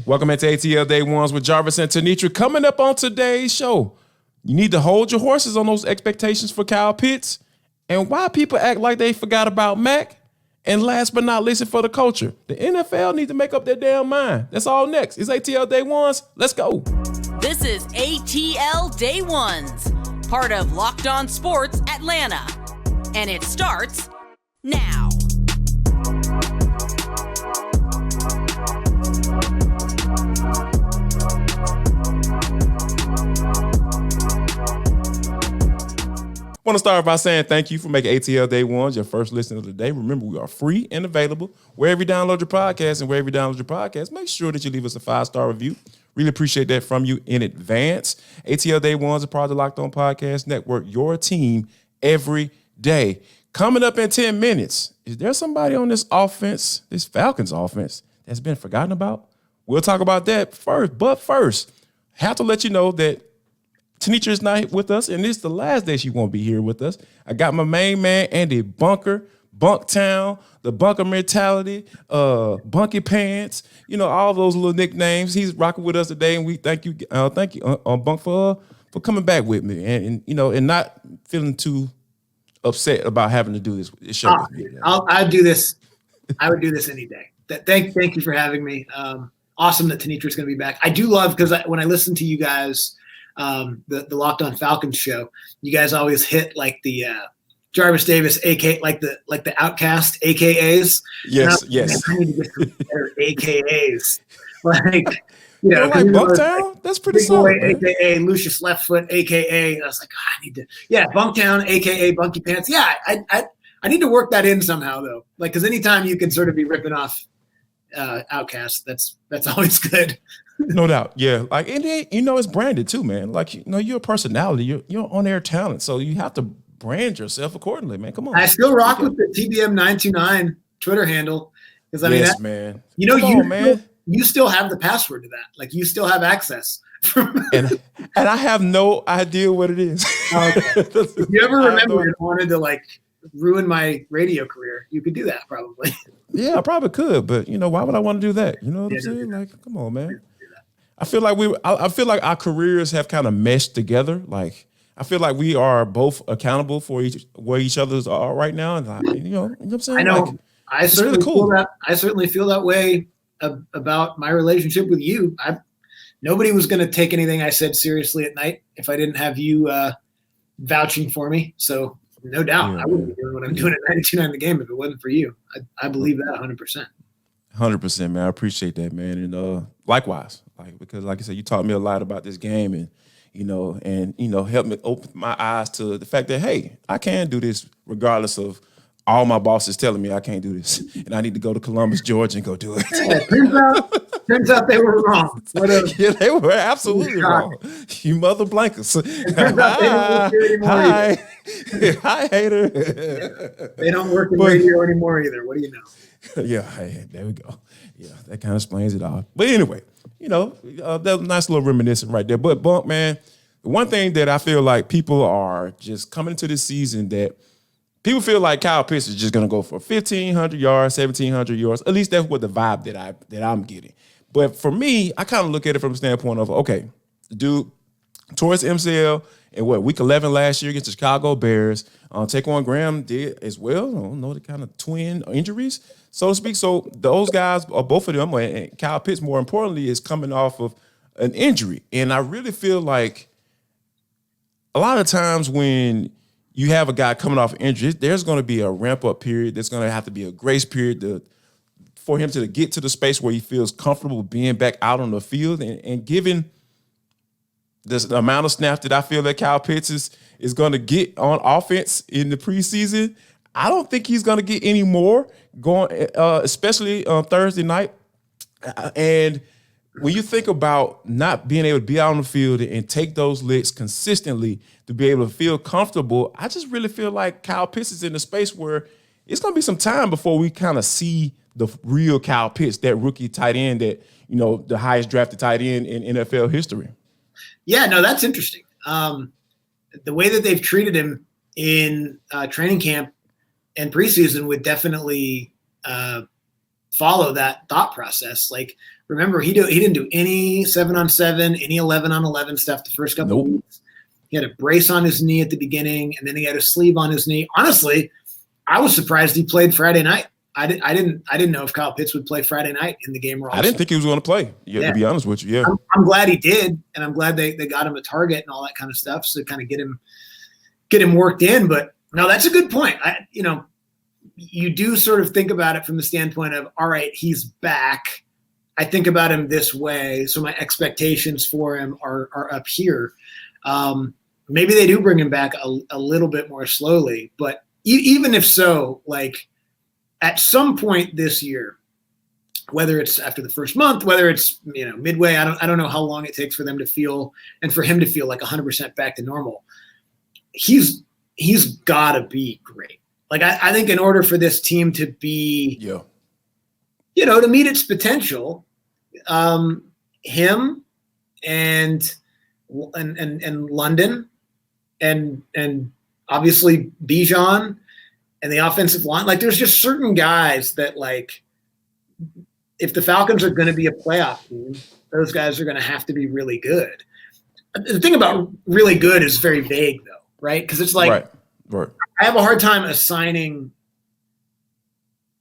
Welcome into ATL Day Ones with Jarvis and Tenitra. Coming up on today's show, you need to hold your horses on those expectations for Kyle Pitts and why people act like they forgot about Mack. And last but not least, for the culture, the NFL needs to make up their damn mind. That's all next. It's ATL Day Ones. Let's go. This is ATL Day Ones, part of Locked On Sports Atlanta. And it starts now. I want to start by saying thank you for making ATL Day Ones your first listen of the day. Remember, we are free and available wherever you download your podcast, and wherever you download your podcast, make sure that you leave us a 5-star review. Really appreciate that from you in advance. ATL Day Ones are part of the Locked On Podcast Network, your team every day. Coming up in 10 minutes, is there somebody on this offense, this Falcons offense, that's been forgotten about? We'll talk about that first. But first, have to let you know that Tenitra is not with us, and this is the last day she won't be here with us. I got my main man, Andy Bunker, Bunktown, the Bunker Mentality, Bunky Pants, all those little nicknames. He's rocking with us today, and we thank you, Bunk, for coming back with me, and not feeling too upset about having to do this show with me. I'd do this. I would do this any day. Thank you for having me. Awesome that Tenitra is going to be back. I do love, because when I listen to you guys, the Locked On Falcons show, you guys always hit like the Jarvis Davis, like the Outcast AKAs. Yes. I need to get some better AKAs. Like Bunktown? That's pretty solid. AKA Lucius Left Foot, AKA. I was like, I need to. Yeah, Bunktown, AKA Bunky Pants. Yeah, I need to work that in somehow though. Like, because anytime you can sort of be ripping off Outcast, that's always good. No doubt. Yeah. Like, and it's branded too, man. Like, you're a personality, you're on-air talent. So you have to brand yourself accordingly, man. Come on. I still rock with the TBM929 Twitter handle. Because yes, man. You still have the password to that. Like, you still have access. and I have no idea what it is. Okay. If you ever remember and wanted to ruin my radio career, you could do that probably. Yeah, I probably could, but why would I want to do that? You know what I'm saying? Like, come on, man. I feel like our careers have kind of meshed together. Like, I feel like we are both accountable for where each other's are right now. And you know what I'm saying? I know. Like, I certainly feel that. I certainly feel that way about my relationship with you. Nobody was going to take anything I said seriously at night if I didn't have you vouching for me. So no doubt, I wouldn't be doing what I'm doing at 92.9 The Game if it wasn't for you. I believe that 100%. 100%, man. I appreciate that, man. And likewise, because like I said, you taught me a lot about this game, and helped me open my eyes to the fact that, hey, I can do this regardless of all my bosses telling me I can't do this, and I need to go to Columbus, Georgia, and go do it. Yeah, turns out they were wrong. Yeah, they were absolutely wrong. You mother blankers. Hi, hater. They don't work in radio anymore either. What do you know? Yeah, hey, there we go. Yeah, that kind of explains it all. But anyway, that was a nice little reminiscent right there. But Bunk, man, the one thing that I feel like people are just coming into this season, that people feel like Kyle Pitts is just going to go for 1,500 yards, 1,700 yards. At least that's what the vibe that I'm getting. But for me, I kind of look at it from the standpoint of, okay, the dude towards MCL in week 11 last year against the Chicago Bears. Taquan Graham did as well. I don't know, the kind of twin injuries, so to speak. So those guys, or both of them, and Kyle Pitts, more importantly, is coming off of an injury. And I really feel like a lot of times when you have a guy coming off injury, there's going to be a ramp-up period. There's going to have to be a grace period for him to get to the space where he feels comfortable being back out on the field. And given the amount of snaps that I feel that Kyle Pitts is going to get on offense in the preseason, I don't think he's going to get any more going, especially on Thursday night. And when you think about not being able to be out on the field and take those licks consistently to be able to feel comfortable, I just really feel like Kyle Pitts is in a space where it's going to be some time before we kind of see the real Kyle Pitts, that rookie tight end that, the highest drafted tight end in NFL history. Yeah, no, that's interesting. The way that they've treated him in training camp and preseason would definitely follow that thought process. Like, remember, he didn't do any 7-on-7, any 11-on-11 stuff the first couple of weeks. He had a brace on his knee at the beginning, and then he had a sleeve on his knee. Honestly, I was surprised he played Friday night. I didn't know if Kyle Pitts would play Friday night in the game. I didn't think he was going to play. To be honest with you, yeah. I'm glad he did, and I'm glad they got him a target and all that kind of stuff, so kind of get him worked in. But no, that's a good point. You do sort of think about it from the standpoint of, all right, he's back. I think about him this way, so my expectations for him are up here. Maybe they do bring him back a little bit more slowly, but even if so, like at some point this year, whether it's after the first month, whether it's midway, I don't know how long it takes for them to feel and for him to feel like 100% back to normal. He's got to be great. Like I think in order for this team to be, to meet its potential, him and London and obviously Bijan and the offensive line, like there's just certain guys that, like, if the Falcons are going to be a playoff team, those guys are going to have to be really good. The thing about really good is very vague though, right? Because it's like, right. I have a hard time assigning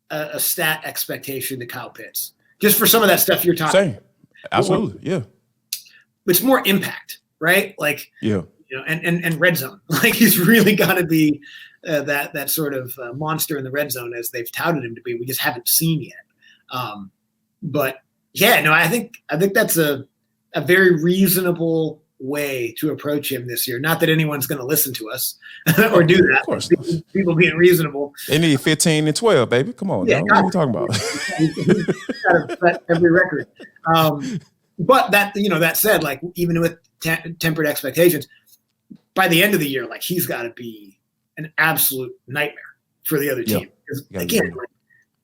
a stat expectation to Kyle Pitts just for some of that stuff you're talking about. Absolutely. Yeah. It's more impact, right? Like, and red zone. Like he's really got to be that sort of monster in the red zone as they've touted him to be. We just haven't seen yet. But yeah, no, I think that's a very reasonable way to approach him this year. Not that anyone's going to listen to us or do that. Of course, people being reasonable. They need 15 and 12, baby. Come on, what are you talking about? He's got to set every record. But that said, like even with tempered expectations, by the end of the year, like he's got to be an absolute nightmare for the other team. Because again, like,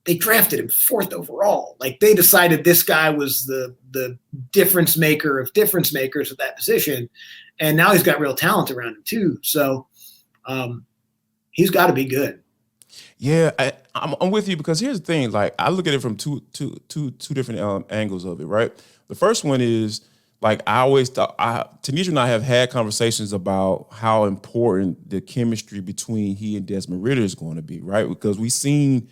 they drafted him 4th overall. Like they decided this guy was the difference maker of difference makers at that position, and now he's got real talent around him too. So he's got to be good. Yeah, I'm with you because here's the thing. Like I look at it from two different angles of it. Right. The first one is like I always thought. Tanisha and I have had conversations about how important the chemistry between he and Desmond Ridder is going to be. Right, because we've seen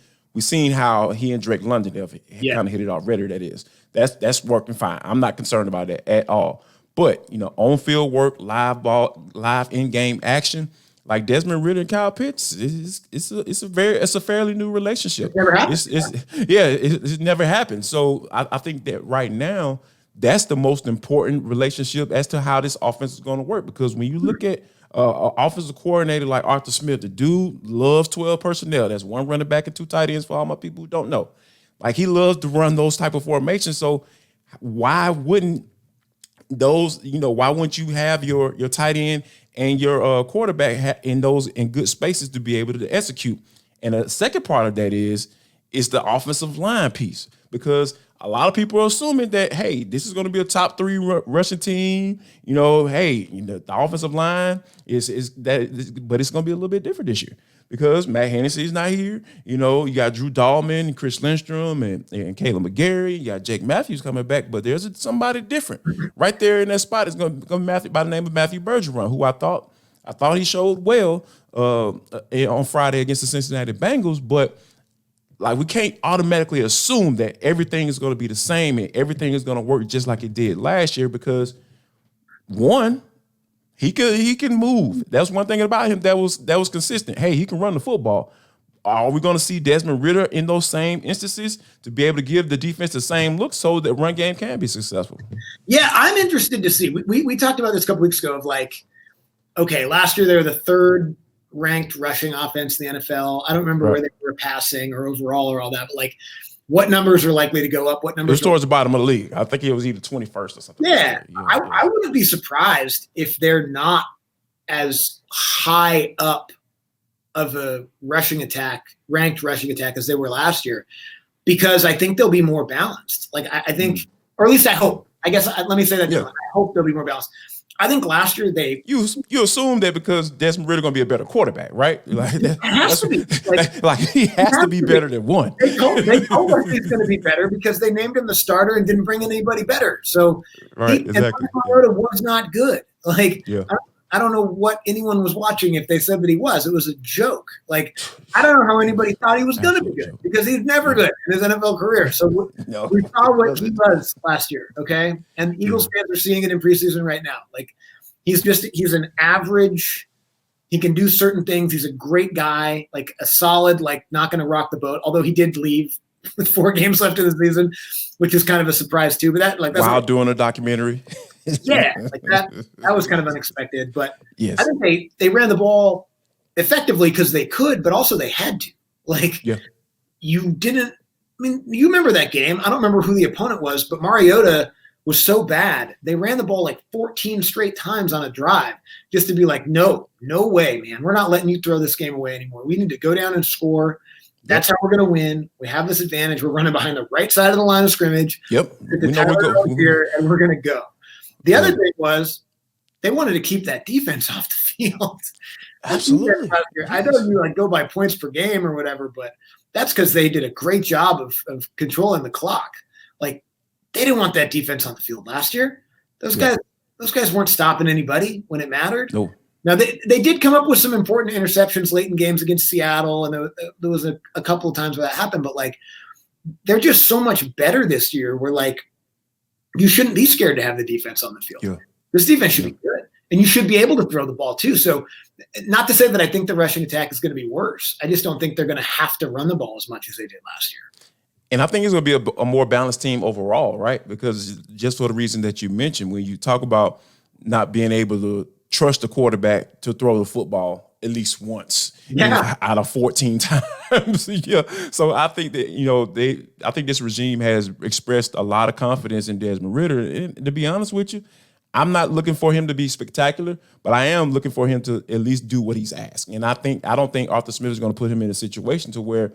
how he and Drake London have kind of hit it off. Ridder, that is. That's working fine. I'm not concerned about that at all. But on-field work, live in-game action, like Desmond Ridder and Kyle Pitts, it's a fairly new relationship. It never happened. It's never happened. So I think that right now that's the most important relationship as to how this offense is going to work. Because when you look at offensive coordinator like Arthur Smith, the dude loves 12 personnel. That's 1 running back and 2 tight ends for all my people who don't know. Like he loves to run those type of formations. So why wouldn't why wouldn't you have your tight end and your quarterback in good spaces to be able to execute? And the second part of that is the offensive line piece, because a lot of people are assuming that, hey, this is going to be a top 3 rushing team. The offensive line is that, but it's going to be a little bit different this year because Matt Hennessy is not here. You got Drew Dahlman and Chris Lindstrom and Caleb McGarry. You got Jake Matthews coming back, but there's somebody different right there in that spot. It's going to be by the name of Matthew Bergeron, who I thought he showed well on Friday against the Cincinnati Bengals, but. Like we can't automatically assume that everything is going to be the same and everything is going to work just like it did last year because one, he can move. That's one thing about him that was consistent. Hey, he can run the football. Are we going to see Desmond Ridder in those same instances to be able to give the defense the same look so that run game can be successful? Yeah, I'm interested to see. We talked about this a couple weeks ago of like, okay, last year they were the 3rd ranked rushing offense in the NFL. I don't remember where they were passing or overall or all that, but like what numbers are likely to go up? What numbers? It was towards the bottom of the league. I think it was either 21st or something. Yeah. I wouldn't be surprised if they're not as high up of a ranked rushing attack as they were last year, because I think they'll be more balanced. Like I think, or at least I hope. I guess let me say that. I hope they'll be more balanced. I think last year you assume that because Desmond Ridder going to be a better quarterback, right? Like it has to be like he has to be better than one. They told us he's going to be better because they named him the starter and didn't bring anybody better. So Right, and exactly. Mariota was not good. Like Yeah. I don't know what anyone was watching if they said that he was. It was a joke. Like I don't know how anybody thought he was going to be good because he's never good in his NFL career. So we saw what he was last year. Okay, and Eagles fans are seeing it in preseason right now. Like he's an average. He can do certain things. He's a great guy, like a solid, like not going to rock the boat. Although he did leave with 4 games left of the season, which is kind of a surprise too. But that's while doing a documentary. Yeah, like that was kind of unexpected. But yes. I think they ran the ball effectively because they could, but also they had to. Like you didn't. I mean, you remember that game? I don't remember who the opponent was, but Mariota was so bad. They ran the ball like 14 straight times on a drive just to be like, no way, man. We're not letting you throw this game away anymore. We need to go down and score. That's how we're going to win. We have this advantage. We're running behind the right side of the line of scrimmage. Yep. We know we go here, and we're going to go. The other thing was they wanted to keep that defense off the field. Absolutely. I know you like go by points per game or whatever, but that's because they did a great job of controlling the clock. Like they didn't want that defense on the field last year. Those guys weren't stopping anybody when it mattered. No. Now they did come up with some important interceptions late in games against Seattle, and there was a couple of times where that happened. But like they're just so much better this year. We're like, you shouldn't be scared to have the defense on the field. Yeah. This defense should be good, and you should be able to throw the ball too. So, not to say that I think the rushing attack is going to be worse. I just don't think they're going to have to run the ball as much as they did last year. And I think it's going to be a more balanced team overall, right? Because just for the reason that you mentioned, when you talk about not being able to trust the quarterback to throw the football at least once out of 14 times. So I think that, I think this regime has expressed a lot of confidence in Desmond Ridder. And to be honest with you, I'm not looking for him to be spectacular, but I am looking for him to at least do what he's asking. And I don't think Arthur Smith is going to put him in a situation to where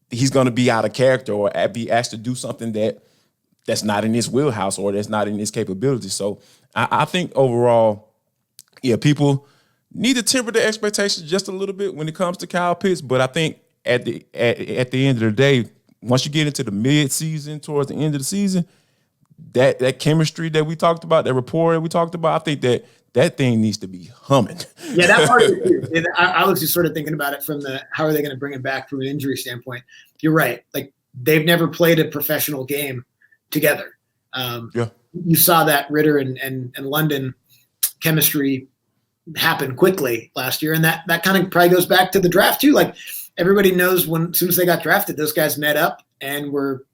he's going to be out of character or be asked to do something that's not in his wheelhouse or that's not in his capability. So I think overall, people need to temper their expectations just a little bit when it comes to Kyle Pitts. But I think at the end of the day, once you get into the mid-season, towards the end of the season, that chemistry that we talked about, that rapport that we talked about, I think that thing needs to be humming. Yeah, that part of it too. I was just sort of thinking about it from how are they going to bring him back from an injury standpoint. You're right. Like they've never played a professional game together. You saw that Ridder and London chemistry happen quickly last year, and that kind of probably goes back to the draft too. Like everybody knows as soon as they got drafted, those guys met up and were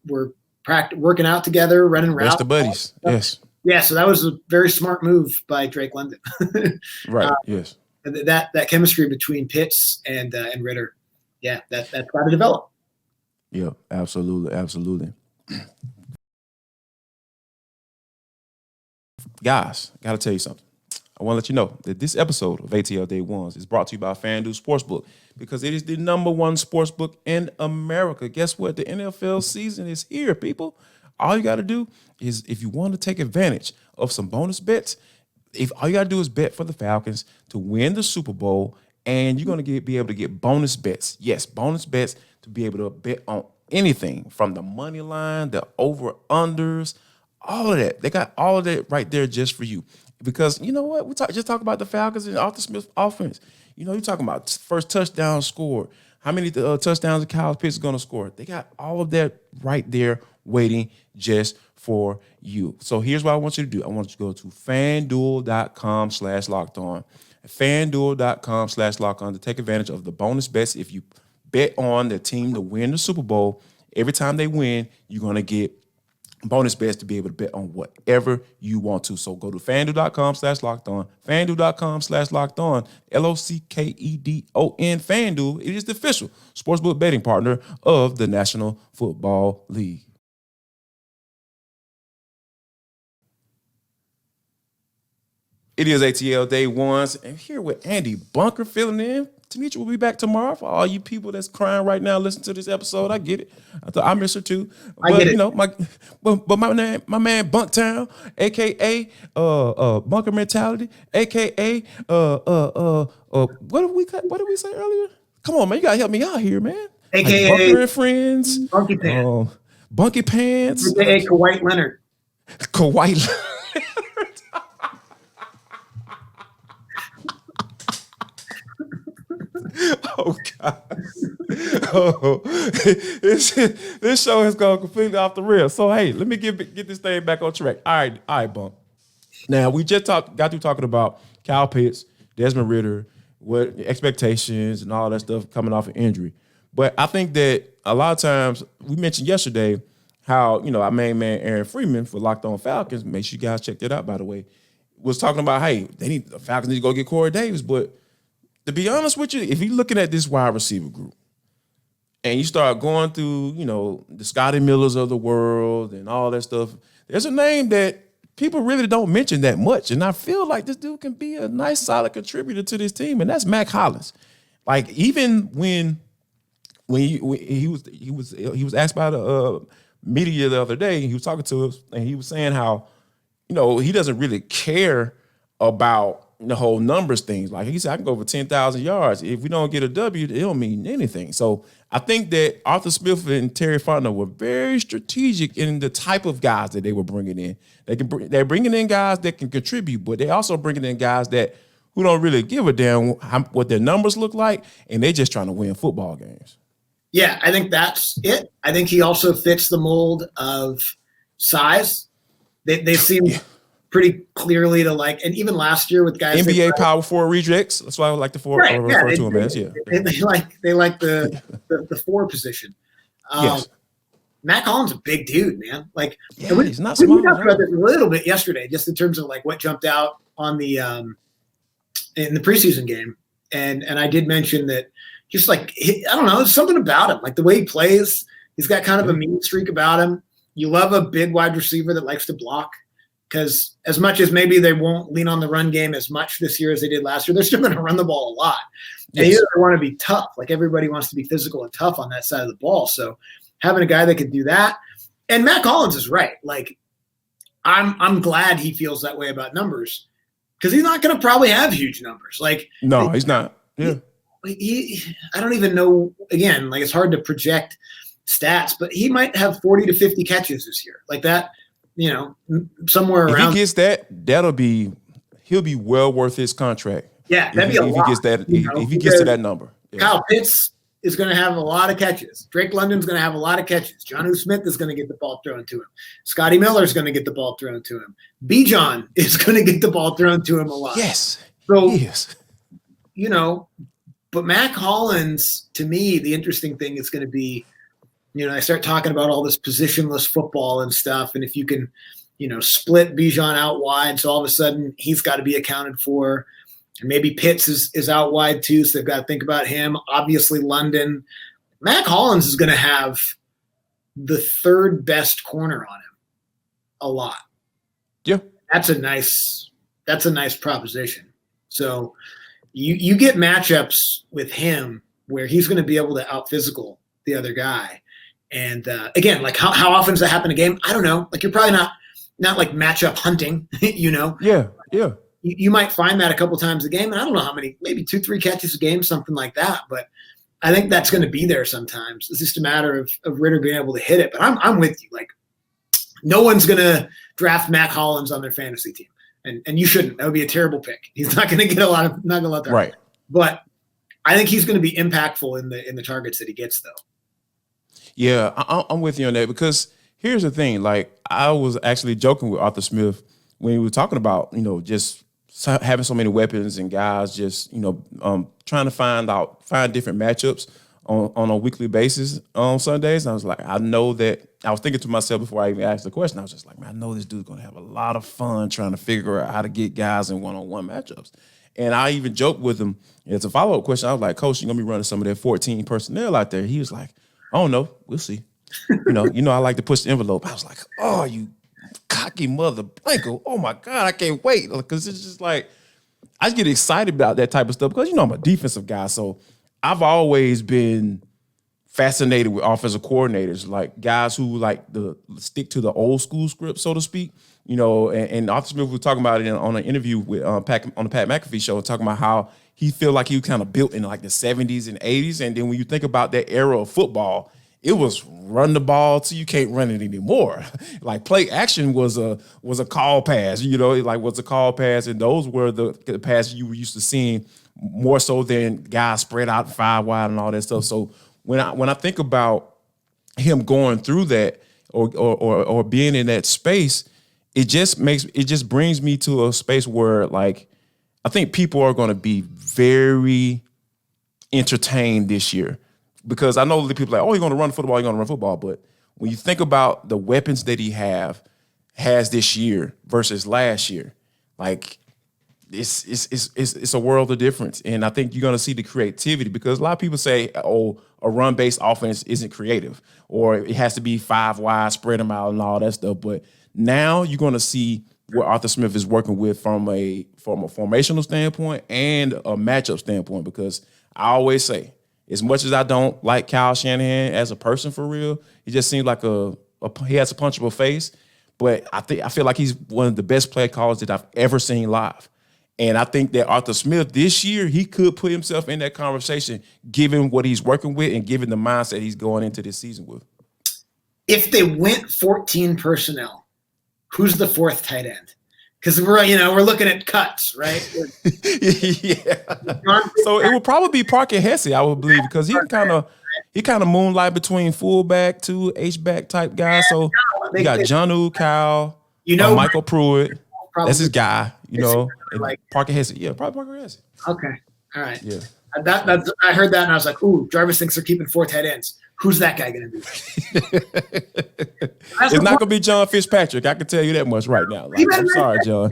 working out together, running routes. The buddies, yes. Yeah, so that was a very smart move by Drake London. Right. Yes. That chemistry between Pitts and Ridder, that's got to develop. Yeah, absolutely. Guys, got to tell you something. I want to let you know that this episode of ATL Day Ones is brought to you by FanDuel Sportsbook because it is the #1 sportsbook in America. Guess what? The NFL season is here, people. All you got to do is, if you want to take advantage of some bonus bets, all you got to do is bet for the Falcons to win the Super Bowl, and you're going to be able to get bonus bets. Yes, bonus bets to be able to bet on anything from the money line, the over-unders, all of that. They got all of that right there just for you. Because you know what? We just talk about the Falcons and Arthur Smith's offense. You're talking about first touchdown score. How many touchdowns Kyle Pitts is going to score? They got all of that right there waiting just for you. So here's what I want you to do. I want you to go to FanDuel.com/lockedon. FanDuel.com/lockedon to take advantage of the bonus bets. If you bet on the team to win the Super Bowl, every time they win, you're going to get bonus bets to be able to bet on whatever you want to. So go to FanDuel.com/lockedon, FanDuel.com/lockedon, LOCKEDON, FanDuel. It is the official sportsbook betting partner of the National Football League. It is ATL Day Ones, and here with Andy Bunker filling in. Tanisha will be back tomorrow. For all you people that's crying right now, listen to this episode. I get it. I miss her too. I get it. You know, my man Bunktown, aka Bunker Mentality, aka what did we say earlier? Come on, man, you gotta help me out here, man. AKA like Bunker and Friends, Bunky Pants, Bunky Pants, AKA Kawhi Leonard. Kawhi Leonard. Oh God! Oh, this show has gone completely off the rails. So hey, let me get this thing back on track. All right, Bump. Now we just got through talking about Kyle Pitts, Desmond Ridder, what expectations and all that stuff coming off of injury. But I think that a lot of times we mentioned yesterday how our main man Aaron Freeman for Locked On Falcons. Make sure you guys check that out. By the way, was talking about hey, the Falcons need to go get Corey Davis, but to be honest with you, if you're looking at this wide receiver group and you start going through, the Scotty Millers of the world and all that stuff, there's a name that people really don't mention that much. And I feel like this dude can be a nice, solid contributor to this team, and that's Mack Hollins. Like, even when he was asked by the media the other day, he was talking to us, and he was saying how, he doesn't really care about the whole numbers things. Like he said, I can go over 10,000 yards. If we don't get a W, it don't mean anything. So I think that Arthur Smith and Terry Fontenot were very strategic in the type of guys that they were bringing in. They're bringing in guys that can contribute, but they're also bringing in guys who don't really give a damn what their numbers look like, and they're just trying to win football games. Yeah, I think that's it. I think he also fits the mold of size. They seem pretty clearly to like, and even last year with guys NBA power forward rejects. That's why I would like to refer to him as. Yeah, they like the four position. Yes. Mack Hollins a big dude, man. Like, he's not small. We talked about this a little bit yesterday, just in terms of like what jumped out on the in the preseason game, and I did mention that just like I don't know, there's something about him, like the way he plays. He's got kind of a mean streak about him. You love a big wide receiver that likes to block. Because as much as maybe they won't lean on the run game as much this year as they did last year, they're still going to run the ball a lot. Yes. And they want to be tough. Like everybody wants to be physical and tough on that side of the ball. So having a guy that can do that, and Mack Hollins is right. Like I'm glad he feels that way about numbers because he's not going to probably have huge numbers. Like no, he's not. Yeah, I don't even know. Again, like it's hard to project stats, but he might have 40 to 50 catches this year, like that. Somewhere around. If he gets that, he'll be well worth his contract. Yeah, that'd be a lot. If he gets that, if he gets to that number. Yeah. Kyle Pitts is going to have a lot of catches. Drake London's going to have a lot of catches. Jonnu Smith is going to get the ball thrown to him. Scotty Miller is going to get the ball thrown to him. Bijan is going to get the ball thrown to him a lot. Yes. So, yes. But Mack Hollins, to me, the interesting thing is going to be, I start talking about all this positionless football and stuff. And if you can, split Bijan out wide, so all of a sudden he's got to be accounted for. And maybe Pitts is out wide too, so they've got to think about him. Obviously, London. Mack Hollins is going to have the third best corner on him a lot. Yeah. That's a nice proposition. So you get matchups with him where he's going to be able to out-physical the other guy. And again, like how often does that happen in a game? I don't know. Like you're probably not like matchup hunting, Yeah, yeah. You might find that a couple times a game. And I don't know how many, maybe 2-3 catches a game, something like that. But I think that's going to be there sometimes. It's just a matter of Ridder being able to hit it. But I'm with you. Like no one's going to draft Mack Hollins on their fantasy team. And you shouldn't. That would be a terrible pick. He's not going to get not going to let that. Right. But I think he's going to be impactful in the targets that he gets, though. Yeah, I'm with you on that because here's the thing. Like I was actually joking with Arthur Smith when he was talking about, just having so many weapons and guys just, trying to find different matchups on a weekly basis on Sundays. And I was like, I know that I was thinking to myself before I even asked the question, I was just like, man, I know this dude's going to have a lot of fun trying to figure out how to get guys in one-on-one matchups. And I even joked with him as a follow-up question. I was like, Coach, you're going to be running some of that 14 personnel out there. He was like, I don't know. We'll see. I like to push the envelope. I was like, oh, you cocky mother blanket. Oh my God, I can't wait. Because it's just like, I just get excited about that type of stuff because, I'm a defensive guy. So I've always been fascinated with offensive coordinators, like guys who like to stick to the old school script, so to speak. And Arthur Smith was talking about it on an interview with on the Pat McAfee show, talking about how he felt like he was kind of built in like the 70s and 80s. And then when you think about that era of football, it was run the ball till you can't run it anymore. Like play action was a call pass, was a call pass, and those were the passes you were used to seeing more so than guys spread out 5 wide and all that stuff. So when I think about him going through that or being in that space, it just brings me to a space where like I think people are going to be very entertained this year. Because I know the people are like, oh, you're going to run football. But when you think about the weapons that he has this year versus last year, like it's a world of difference. And I think you're going to see the creativity because a lot of people say, oh, a run-based offense isn't creative or it has to be 5 wide, spread them out and all that stuff. But now you're going to see what Arthur Smith is working with from a formational standpoint and a matchup standpoint because I always say, as much as I don't like Kyle Shanahan as a person for real, he just seems like he has a punchable face. But I feel like he's one of the best play callers that I've ever seen live. And I think that Arthur Smith this year, he could put himself in that conversation, given what he's working with and given the mindset he's going into this season with. If they went 14 personnel, who's the 4th tight end? Because we're looking at cuts, right? Yeah. So it would probably be Parker Hesse, I would believe, because he kind of moonlight between fullback to H-back type guy. So you got Jonnu, Kyle, Michael Pruitt. That's his guy, and Parker Hesse. Yeah, probably Parker Hesse. Okay. All right. Yeah. I heard that and I was like, ooh, Jarvis thinks they're keeping 4 tight ends. Who's that guy going to be? It's not going to be John Fitzpatrick. I can tell you that much right now. Like, I'm sorry, John.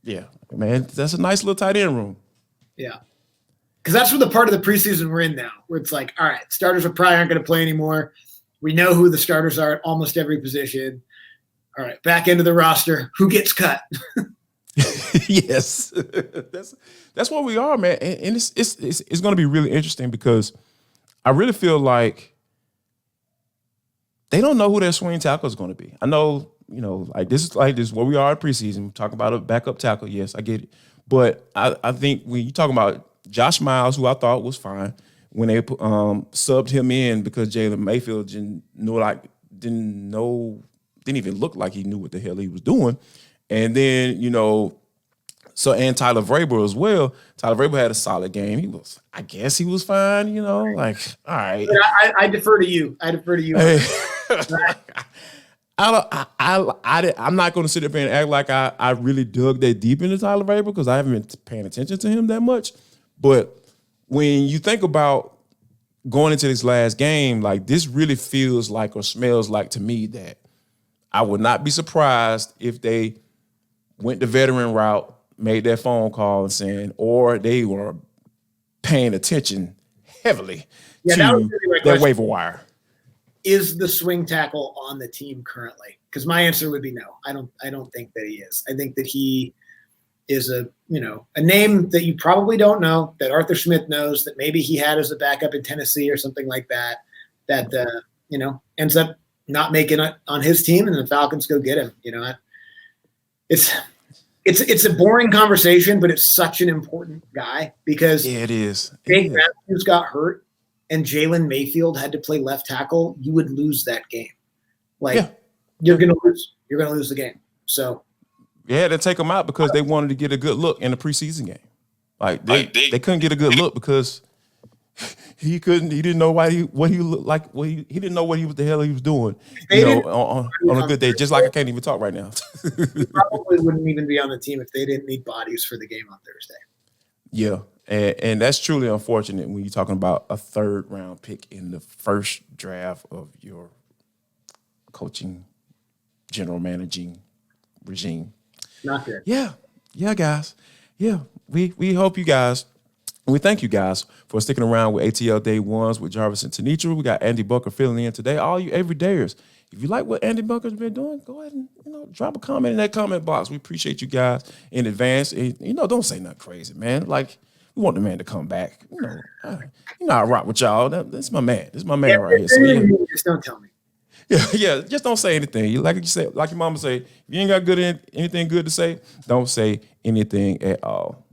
Yeah. Man, that's a nice little tight end room. Yeah. Because that's the part of the preseason we're in now, where it's like, all right, starters probably aren't going to play anymore. We know who the starters are at almost every position. All right, back into the roster. Who gets cut? Yes. That's what we are, man. And it's going to be really interesting because I really feel like they don't know who their swing tackle is going to be. I know, this is where we are in preseason. Talking about a backup tackle. Yes, I get it. But I think when you talk about Josh Miles, who I thought was fine, when they subbed him in because Jalen Mayfield didn't even look like he knew what the hell he was doing. And then, and Tyler Vrabel as well. Tyler Vrabel had a solid game. I guess he was fine, all right. I defer to you. Hey. I'm not going to sit there and act like I really dug that deep into Tyler Vrabel because I haven't been paying attention to him that much. But when you think about going into this last game, like this really feels like or smells like to me that I would not be surprised if they went the veteran route, made that phone call and saying, or they were paying attention heavily to that waiver wire. Is the swing tackle on the team currently? Because my answer would be no. I don't think that he is. I think that he is a name that you probably don't know, that Arthur Smith knows, that maybe he had as a backup in Tennessee or something like that, ends up not making it on his team and the Falcons go get him. It's a boring conversation, but it's such an important guy because it is. Jake Matthews got hurt and Jalen Mayfield had to play left tackle. You would lose that game. You're going to lose. You're going to lose the game. So they had to take him out because they wanted to get a good look in the preseason game. They couldn't get a good look because he didn't know what he looked like. He didn't know what the hell he was doing. On a good day, just like I can't even talk right now. He probably wouldn't even be on the team if they didn't need bodies for the game on Thursday. Yeah, and that's truly unfortunate when you're talking about a 3rd round pick in the first draft of your coaching, general managing regime. Not good. Yeah, guys. Yeah, we hope you guys And we thank you guys for sticking around with ATL Day Ones with Jarvis and Tanitra. We got Andy Bunker filling in today. All you everydayers, if you like what Andy Bunker's been doing, go ahead and drop a comment in that comment box. We appreciate you guys in advance. And, don't say nothing crazy, man. Like, we want the man to come back. I rock with y'all. That's my man. This is my man right here. So, just don't tell me. Yeah. Just don't say anything. Like you said, like your mama say, if you ain't got anything good to say, don't say anything at all.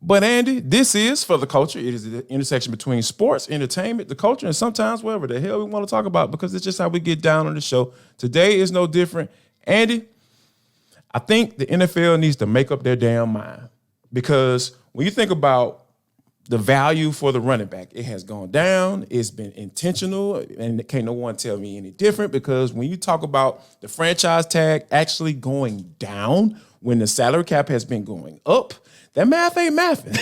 But Andy, this is For the Culture. It is the intersection between sports, entertainment, the culture, and sometimes whatever the hell we want to talk about, because it's just how we get down on the show. Today is no different. Andy, I think the NFL needs to make up their damn mind, because when you think about the value for the running back, it has gone down. It's been intentional, and can't no one tell me any different, because when you talk about the franchise tag actually going down when the salary cap has been going up, that math ain't mathing.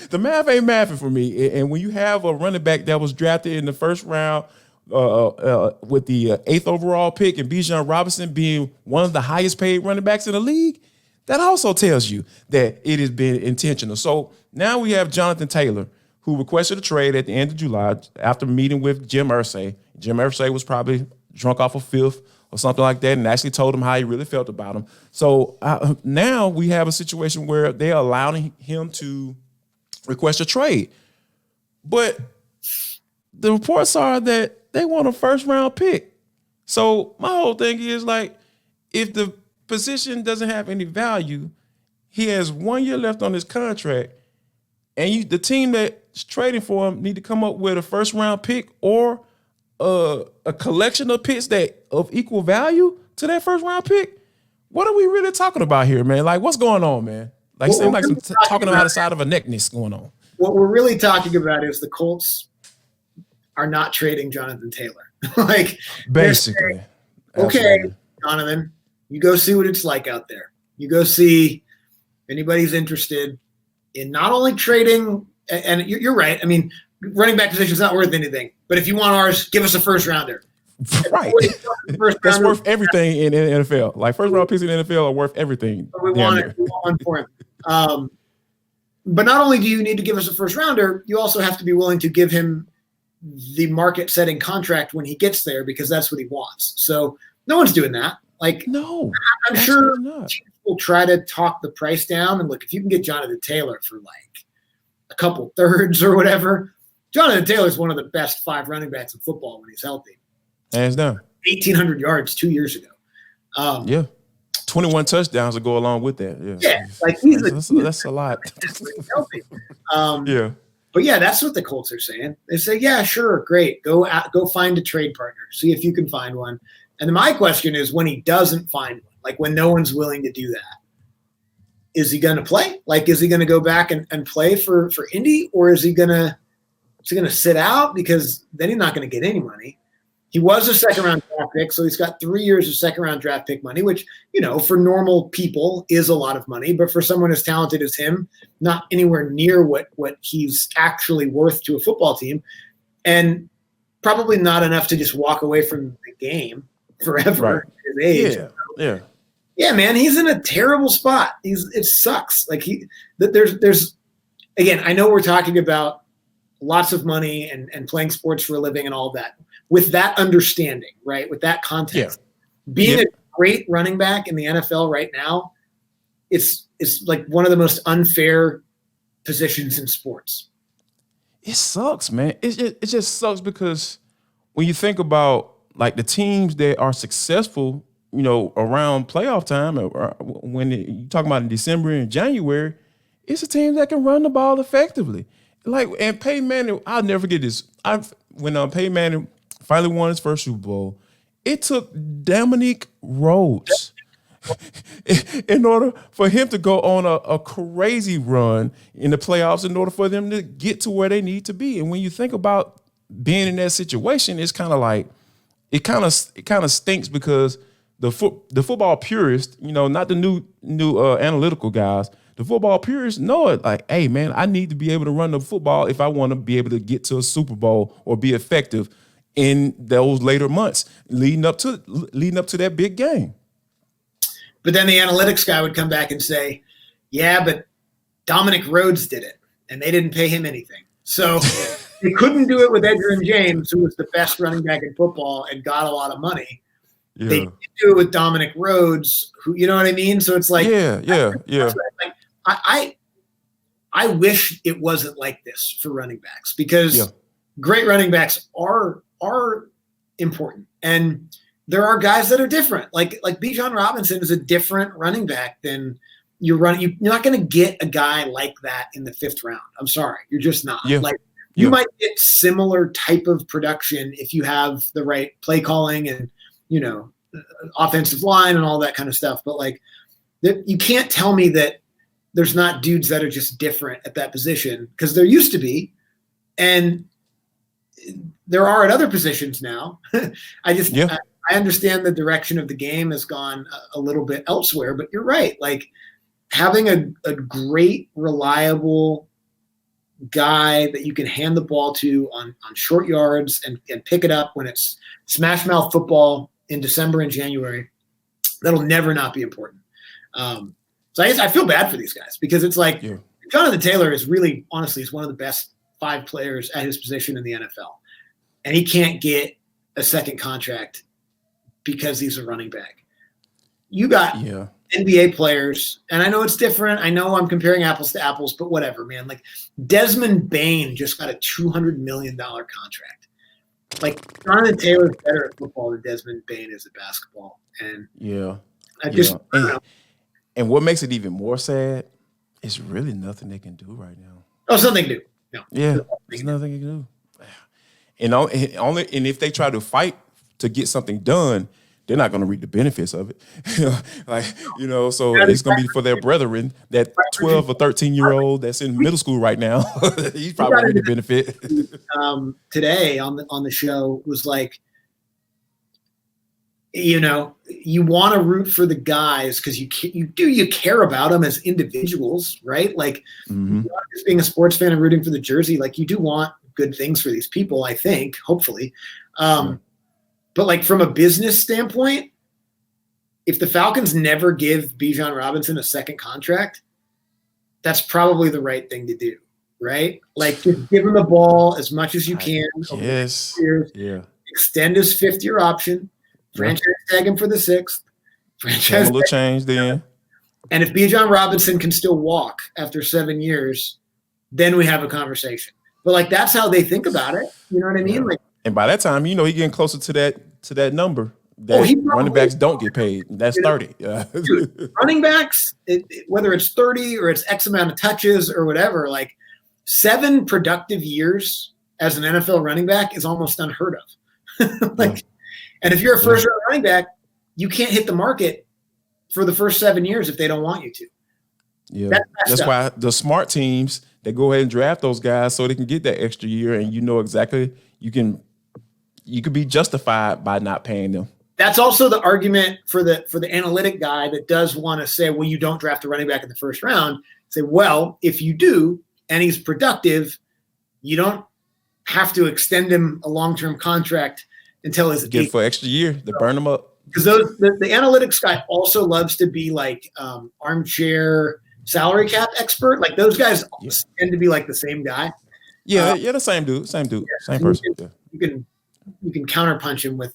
The math ain't mathing for me. And when you have a running back that was drafted in the first round with the 8th overall pick, and Bijan Robinson being one of the highest paid running backs in the league, that also tells you that it has been intentional. So now we have Jonathan Taylor, who requested a trade at the end of July after meeting with Jim Irsay. Jim Irsay was probably drunk off a fifth or something like that, and actually told him how he really felt about him. So now we have a situation where they're allowing him to request a trade. But the reports are that they want a first-round pick. So my whole thing is, like, if the position doesn't have any value, he has 1 year left on his contract, and the team that's trading for him need to come up with a first-round pick or a collection of picks that of equal value to that first round pick. What are we really talking about here, man? Like, what's going on, man? Like, seems like some talking about the side of a neckness going on. What we're really talking about is the Colts are not trading Jonathan Taylor. Like, basically, saying, okay, Jonathan, you go see what it's like out there. You go see if anybody's interested in not only trading, and you're right. I mean, running back position is not worth anything. But if you want ours, give us a first rounder. Right. That's worth everything in the NFL. Like, first round picks in the NFL are worth everything. So we want it. We want one for him. But not only do you need to give us a first rounder, you also have to be willing to give him the market setting contract when he gets there, because that's what he wants. So no one's doing that. Like, no, I'm sure people try to talk the price down. And look, if you can get Jonathan Taylor for like a couple thirds or whatever, Jonathan Taylor's one of the best 5 running backs in football when he's healthy. Hands down. 1,800 yards 2 years ago. 21 touchdowns to go along with that. Yeah, like that's a lot. Healthy. Yeah. But yeah, that's what the Colts are saying. They say, yeah, sure, great. Go find a trade partner. See if you can find one. And then my question is, when he doesn't find one, like when no one's willing to do that, is he going to play? Like, is he going to go back and play for Indy, or is he going to sit out, because then he's not going to get any money? He was a second-round draft pick, so he's got 3 years of second-round draft pick money, which, for normal people is a lot of money. But for someone as talented as him, not anywhere near what he's actually worth to a football team, and probably not enough to just walk away from the game forever at his age. Yeah, man, he's in a terrible spot. It sucks. Like, there's again, I know we're talking about lots of money and playing sports for a living and all of that. With that understanding, right? With that context, being a great running back in the NFL right now, it's like one of the most unfair positions in sports. It sucks, man. It just sucks, because when you think about, like, the teams that are successful, around playoff time, or when you talk about in December and January, it's a team that can run the ball effectively. Like, and Peyton Manning, I'll never forget this. When Peyton Manning finally won his first Super Bowl, it took Dominique Rhodes in order for him to go on a crazy run in the playoffs, in order for them to get to where they need to be. And when you think about being in that situation, it's kind of like, it kind of stinks, because the football purists, not the new analytical guys, the football purists know it. Like, hey, man, I need to be able to run the football if I want to be able to get to a Super Bowl or be effective in those later months leading up to that big game. But then the analytics guy would come back and say, yeah, but Dominic Rhodes did it, and they didn't pay him anything. So they couldn't do it with Edgerrin James, who was the best running back in football and got a lot of money. Yeah. They did do it with Dominic Rhodes, who, you know what I mean? So it's like, I wish it wasn't like this for running backs, because great running backs are important. And there are guys that are different. Like Bijan Robinson is a different running back than you're not going to get a guy like that in the 5th round. I'm sorry. You're just not. You might get similar type of production if you have the right play calling and, offensive line and all that kind of stuff. But you can't tell me that there's not dudes that are just different at that position, because there used to be, and there are at other positions now. I understand the direction of the game has gone a little bit elsewhere, but you're right. Having a great, reliable guy that you can hand the ball to on short yards and pick it up when it's smash mouth football in December and January, that'll never not be important. So I feel bad for these guys, because it's like Jonathan Taylor is really, honestly, is one of the best 5 players at his position in the NFL. And he can't get a second contract because he's a running back. You got NBA players, and I know it's different. I know I'm comparing apples to apples, but whatever, man. Desmond Bain just got a $200 million contract. Jonathan Taylor's better at football than Desmond Bain is at basketball. And I don't know. And what makes it even more sad is really nothing they can do right now. Oh, something new. No. Yeah, there's nothing they can do. And if they try to fight to get something done, they're not going to reap the benefits of it. So it's going to be for their brethren, that 12 or 13-year-old that's in middle school right now. He's probably reaping the benefit. Today on the show was you want to root for the guys because you care about them as individuals, right? Just being a sports fan and rooting for the jersey, you do want good things for these people, I think, hopefully. But from a business standpoint, if the Falcons never give Bijan Robinson a second contract, that's probably the right thing to do, right? Just give him the ball as much as you can. Yes. Yeah. Extend his 5th-year option. Franchise tag him for the 6th. Franchise a little change then. And if Bijan Robinson can still walk after 7 years, then we have a conversation. But that's how they think about it. You know what I mean? And by that time, he's getting closer to that number that running backs don't get paid. That's 30. Dude, running backs, whether it's 30 or it's X amount of touches or whatever, 7 productive years as an NFL running back is almost unheard of. And if you're a first-round running back, you can't hit the market for the first 7 years if they don't want you to. Yeah, that's why the smart teams, they go ahead and draft those guys so they can get that extra year, and exactly you could be justified by not paying them. That's also the argument for the analytic guy that does want to say, well, you don't draft a running back in the first round. Say, well, if you do and he's productive, you don't have to extend him a long-term contract until his get for extra year to burn them up. Because the analytics guy also loves to be armchair salary cap expert. Those guys tend to be the same guy. The same dude, same person. You can counterpunch him with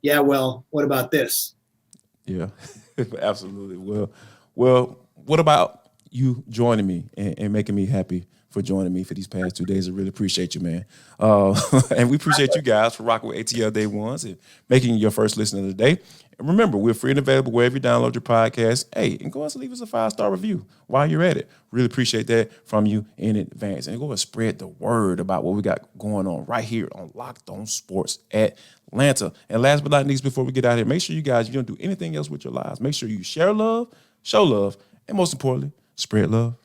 well, what about this? Yeah, absolutely. Well, what about you joining me and making me happy for joining me for these past 2 days? I really appreciate you, man. And we appreciate you guys for rocking with ATL Day Ones and making your first listen of the day. And remember, we're free and available wherever you download your podcast. Hey, and go and leave us a 5-star review while you're at it. Really appreciate that from you in advance. And go and spread the word about what we got going on right here on Locked On Sports Atlanta. And last but not least, before we get out of here, make sure you guys, you don't do anything else with your lives. Make sure you share love, show love, and most importantly, spread love.